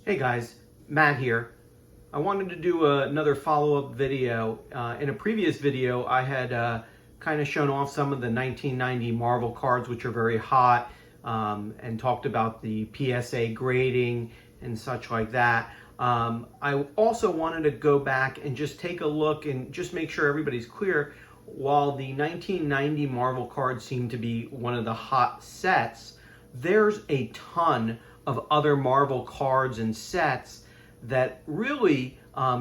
Hey guys, Matt here. I wanted to do another follow-up video. In a previous video, I had kind of shown off some of the 1990 Marvel cards, which are very hot, and talked about the PSA grading and such like that. I also wanted to go back and just take a look and just make sure everybody's clear. While the 1990 Marvel cards seem to be one of the hot sets, there's a ton of other Marvel cards and sets that really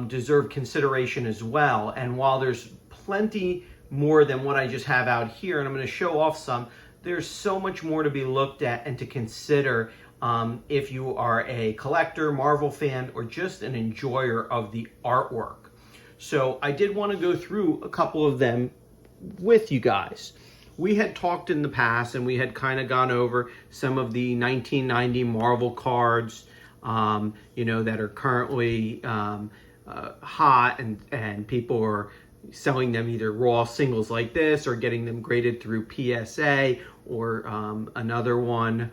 deserve consideration as well. And while there's plenty more than what I just have out here, and I'm going to show off some, there's so much more to be looked at and to consider if you are a collector, Marvel fan, or just an enjoyer of the artwork. So I did want to go through a couple of them with you guys. We had talked in the past and we had kind of gone over some of the 1990 Marvel cards, that are currently hot and people are selling them either raw singles like this or getting them graded through PSA or another one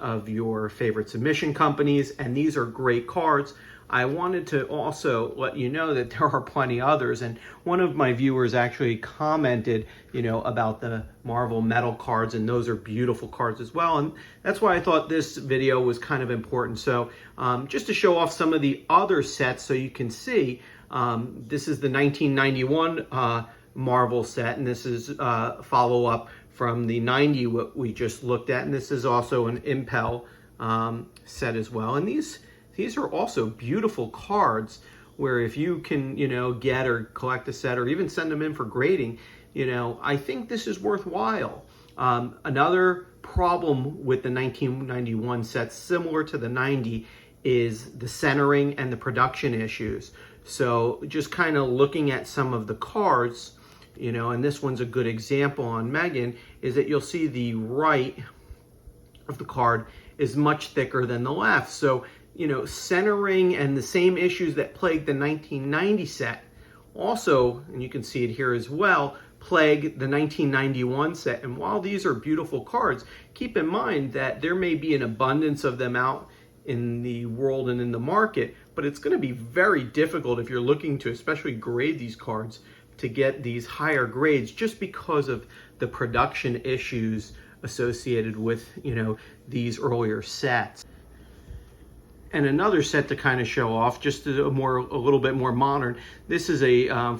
of your favorite submission companies. And these are great cards. I wanted to also let you know that there are plenty others, and one of my viewers actually commented, about the Marvel metal cards, and those are beautiful cards as well, and that's why I thought this video was kind of important. So just to show off some of the other sets so you can see, this is the 1991 Marvel set, and this is follow-up from the 90 what we just looked at, and this is also an Impel set as well, and these are also beautiful cards where if you can, get or collect a set or even send them in for grading, I think this is worthwhile. Another problem with the 1991 sets, similar to the 90, is the centering and the production issues. So just kind of looking at some of the cards, and this one's a good example on Megan, is that you'll see the right of the card is much thicker than the left. So centering and the same issues that plagued the 1990 set also, and you can see it here as well, plague the 1991 set. And while these are beautiful cards, keep in mind that there may be an abundance of them out in the world and in the market, but it's going to be very difficult if you're looking to especially grade these cards to get these higher grades just because of the production issues associated with, these earlier sets. And another set to kind of show off, just a little bit more modern. This is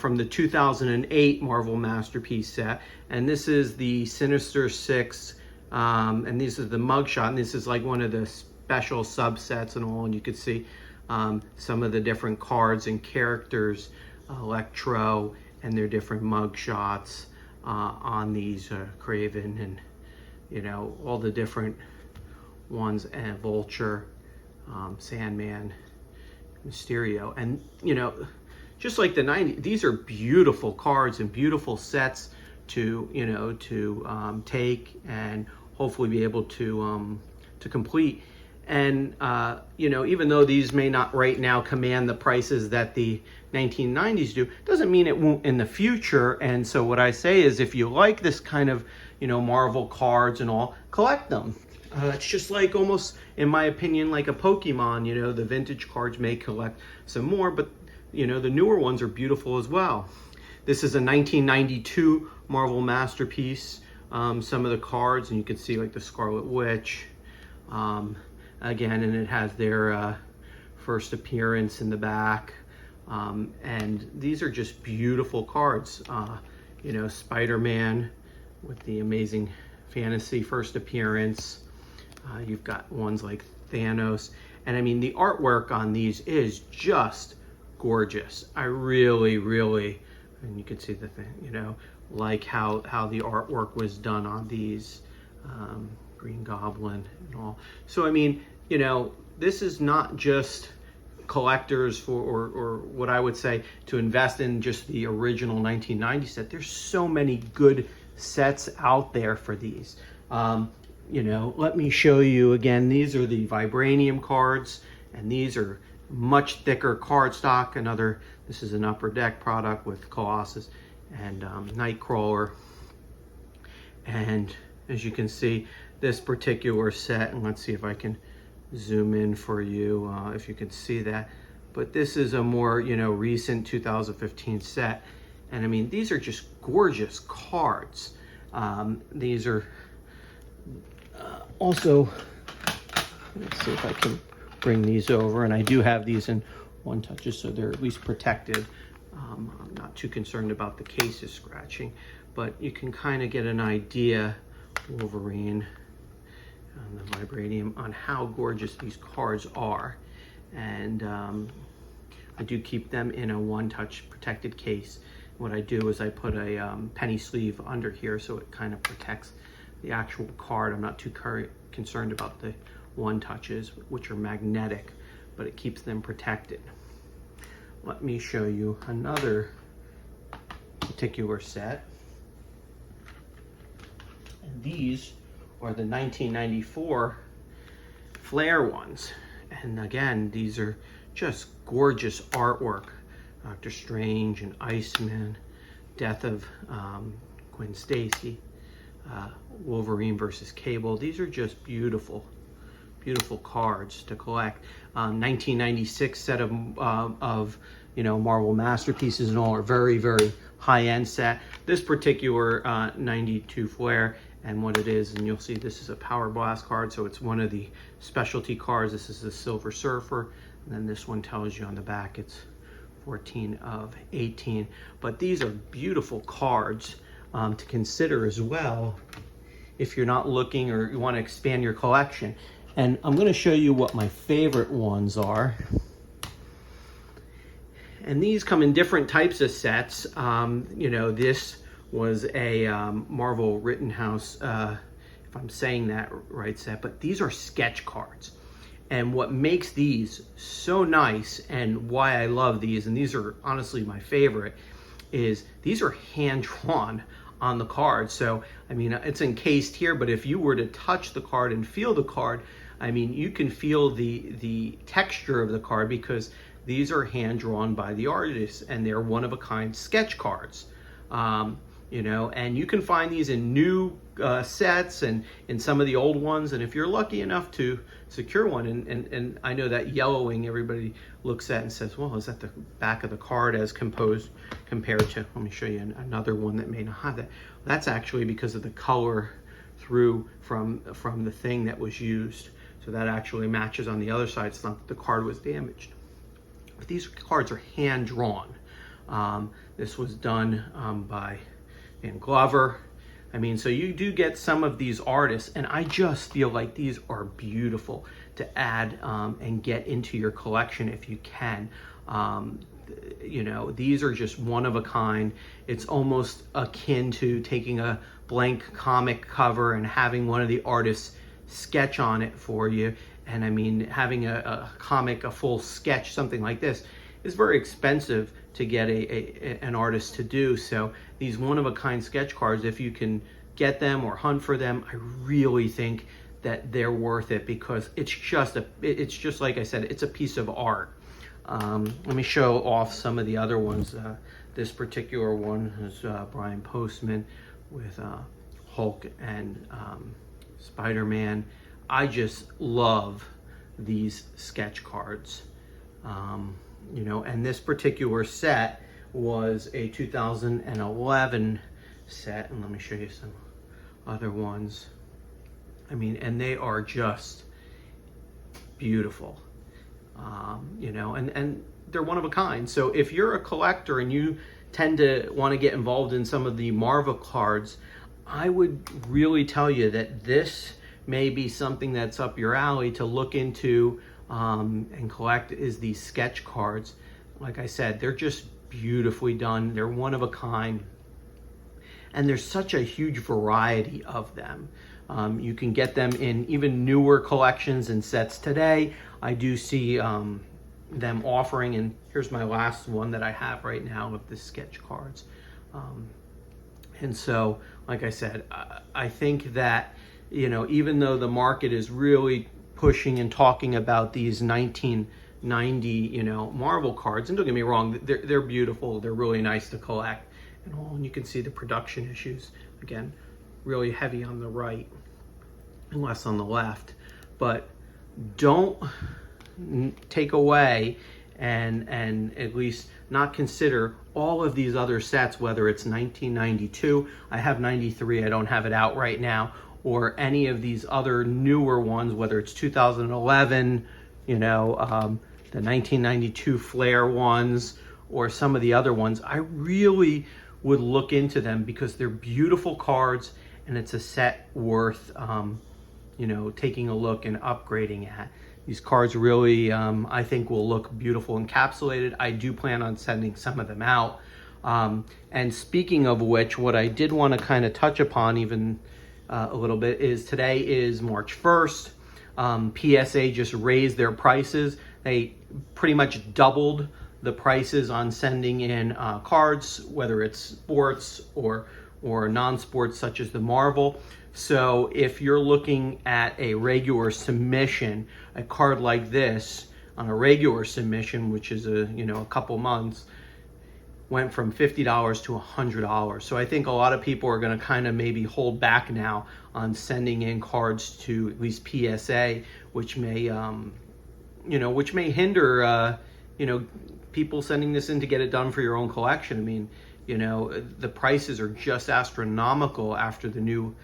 from the 2008 Marvel Masterpiece set, and this is the Sinister Six, and this is the mugshot, and this is like one of the special subsets and all. And you can see some of the different cards and characters, Electro, and their different mugshots on these Craven, and all the different ones, and Vulture. Sandman, Mysterio, and just like the 90s, these are beautiful cards and beautiful sets to take and hopefully be able to complete. And even though these may not right now command the prices that the 1990s do, doesn't mean it won't in the future. And so what I say is, if you like this kind of Marvel cards and all, collect them. It's just like, almost, in my opinion, like a Pokemon. The vintage cards may collect some more, but the newer ones are beautiful as well. This is a 1992 Marvel Masterpiece. Some of the cards, and you can see like the Scarlet Witch, again, and it has their first appearance in the back. And these are just beautiful cards. Spider-Man with the Amazing Fantasy first appearance. You've got ones like Thanos, and I mean, the artwork on these is just gorgeous. I really, and you can see the thing, like how the artwork was done on these, Green Goblin and all. So I mean, this is not just collectors for, or what I would say, to invest in just the original 1990 set. There's so many good sets out there for these. Let me show you again. These are the Vibranium cards, and these are much thicker cardstock. This is an Upper Deck product with Colossus and Nightcrawler. And as you can see, this particular set, and let's see if I can zoom in for you if you can see that. But this is a more, recent 2015 set. And I mean, these are just gorgeous cards. These are also, let's see if I can bring these over. And I do have these in one touches, so they're at least protected. I'm not too concerned about the cases scratching, but you can kind of get an idea, Wolverine and the vibranium, on how gorgeous these cards are. And I do keep them in a one-touch protected case. What I do is I put a penny sleeve under here so it kind of protects the actual card. I'm not too concerned about the one-touches, which are magnetic, but it keeps them protected. Let me show you another particular set. And these are the 1994 Flair ones. And again, these are just gorgeous artwork. Doctor Strange and Iceman, Death of Gwen Stacy, Wolverine versus Cable. These are just beautiful, beautiful cards to collect. 1996 set of Marvel masterpieces and all, are very, very high-end set. This particular 92 Flair, and what it is, and you'll see this is a Power Blast card, so it's one of the specialty cards. This is the Silver Surfer, and then this one tells you on the back it's 14 of 18. But these are beautiful cards to consider as well if you're not looking or you want to expand your collection. And I'm going to show you what my favorite ones are. And these come in different types of sets. This was a Marvel Rittenhouse, if I'm saying that right, set, but these are sketch cards. And what makes these so nice, and why I love these, and these are honestly my favorite, is these are hand-drawn on the card. So, I mean, it's encased here, but if you were to touch the card and feel the card, I mean, you can feel the texture of the card, because these are hand-drawn by the artists, and they're one-of-a-kind sketch cards. And you can find these in new sets and in some of the old ones. And if you're lucky enough to secure one, and I know that yellowing everybody looks at and says, well, is that the back of the card as compared to, let me show you another one that may not have that. That's actually because of the color through from the thing that was used. So that actually matches on the other side. It's not that the card was damaged. But these cards are hand drawn. This was done by Van Glover. I mean, so you do get some of these artists, and I just feel like these are beautiful to add and get into your collection if you can. These are just one of a kind. It's almost akin to taking a blank comic cover and having one of the artists sketch on it for you. And I mean, having a comic, a full sketch, something like this, is very expensive to get an artist to do. So these one-of-a-kind sketch cards, if you can get them or hunt for them, I really think that they're worth it, because it's just like I said, it's a piece of art. Let me show off some of the other ones. This particular one is Brian Postman with Hulk and Spider-Man. I just love these sketch cards. And this particular set was a 2011 set, and let me show you some other ones. I mean, and they are just beautiful, and they're one of a kind. So if you're a collector and you tend to want to get involved in some of the Marvel cards, I would really tell you that this may be something that's up your alley to look into and collect, is these sketch cards. Like I said, they're just beautifully done. They're one of a kind. And there's such a huge variety of them. You can get them in even newer collections and sets today. I do see them offering, and here's my last one that I have right now of the sketch cards. And so, like I said, I think that, even though the market is really pushing and talking about these 1990, Marvel cards, and don't get me wrong, they're beautiful, they're really nice to collect and all, and you can see the production issues, again, really heavy on the right and less on the left. But don't take away and at least not consider all of these other sets, whether it's 1992, I have 93, I don't have it out right now, or any of these other newer ones, whether it's 2011, the 1992 Flair ones, or some of the other ones. I really would look into them because they're beautiful cards, and it's a set worth taking a look and upgrading at. These cards really, I think, will look beautiful encapsulated. I do plan on sending some of them out. And speaking of which, what I did want to kind of touch upon even a little bit is today is March 1st. PSA just raised their prices. They pretty much doubled the prices on sending in cards, whether it's sports or non-sports such as the Marvel. So if you're looking at a regular submission, a card like this on a regular submission, which is a couple months, went from $50 to $100. So I think a lot of people are going to kind of maybe hold back now on sending in cards to at least PSA, which may hinder people sending this in to get it done for your own collection. I mean, the prices are just astronomical after the new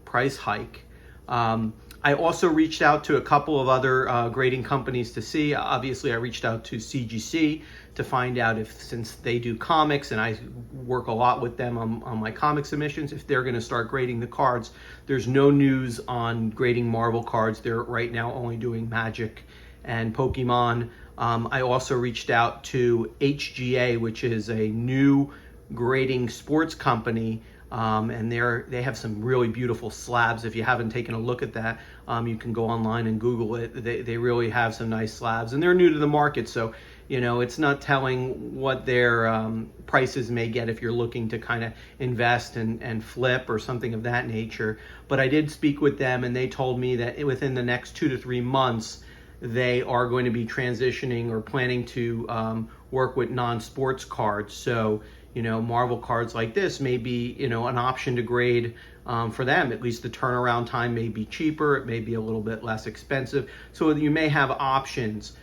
price hike. I also reached out to a couple of other grading companies to see. Obviously, I reached out to CGC to find out if, since they do comics and I work a lot with them on my comic submissions, if they're going to start grading the cards. There's no news on grading Marvel cards. They're right now only doing Magic and Pokemon. I also reached out to HGA, which is a new grading sports company, and they have some really beautiful slabs. If you haven't taken a look at that, you can go online and Google it. They really have some nice slabs, and they're new to the market, so it's not telling what their prices may get if you're looking to kind of invest and flip or something of that nature. But I did speak with them, and they told me that within the next 2 to 3 months, they are going to be transitioning or planning to work with non-sports cards. So, Marvel cards like this may be, an option to grade for them. At least the turnaround time may be cheaper. It may be a little bit less expensive. So you may have options,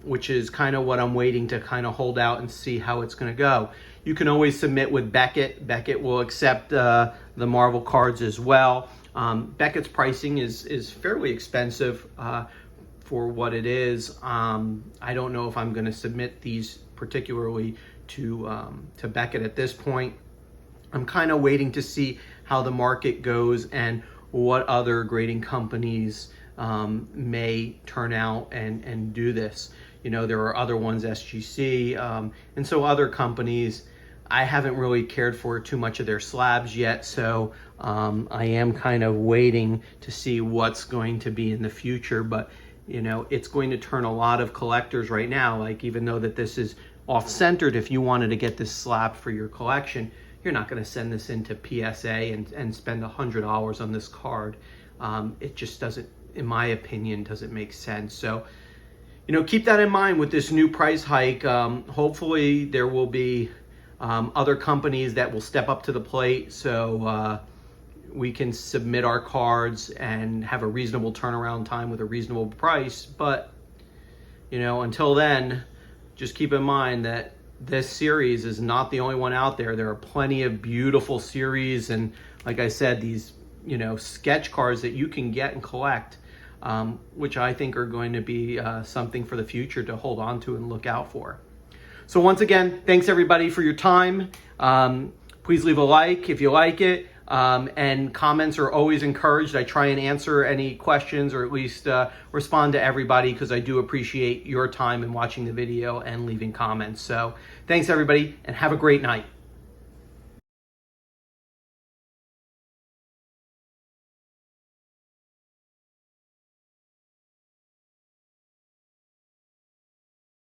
which is kind of what I'm waiting to kind of hold out and see how it's going to go. You can always submit with Beckett. Beckett will accept the Marvel cards as well. Beckett's pricing is fairly expensive for what it is. I don't know if I'm going to submit these particularly to Beckett at this point. I'm kind of waiting to see how the market goes and what other grading companies may turn out and do this. There are other ones, SGC, and so other companies. I haven't really cared for too much of their slabs yet, so I am kind of waiting to see what's going to be in the future. But it's going to turn a lot of collectors right now, like even though that this is off-centered, if you wanted to get this slab for your collection, you're not going to send this into PSA and spend $100 on this card. It just doesn't, in my opinion, doesn't make sense. So, keep that in mind with this new price hike. Hopefully there will be other companies that will step up to the plate so we can submit our cards and have a reasonable turnaround time with a reasonable price. But, until then, just keep in mind that this series is not the only one out there. There are plenty of beautiful series, and like I said, these sketch cards that you can get and collect, which I think are going to be something for the future to hold on to and look out for. So once again, thanks everybody for your time. Please leave a like if you like it. And comments are always encouraged. I try and answer any questions, or at least respond to everybody, because I do appreciate your time in watching the video and leaving comments. So thanks everybody, and have a great night.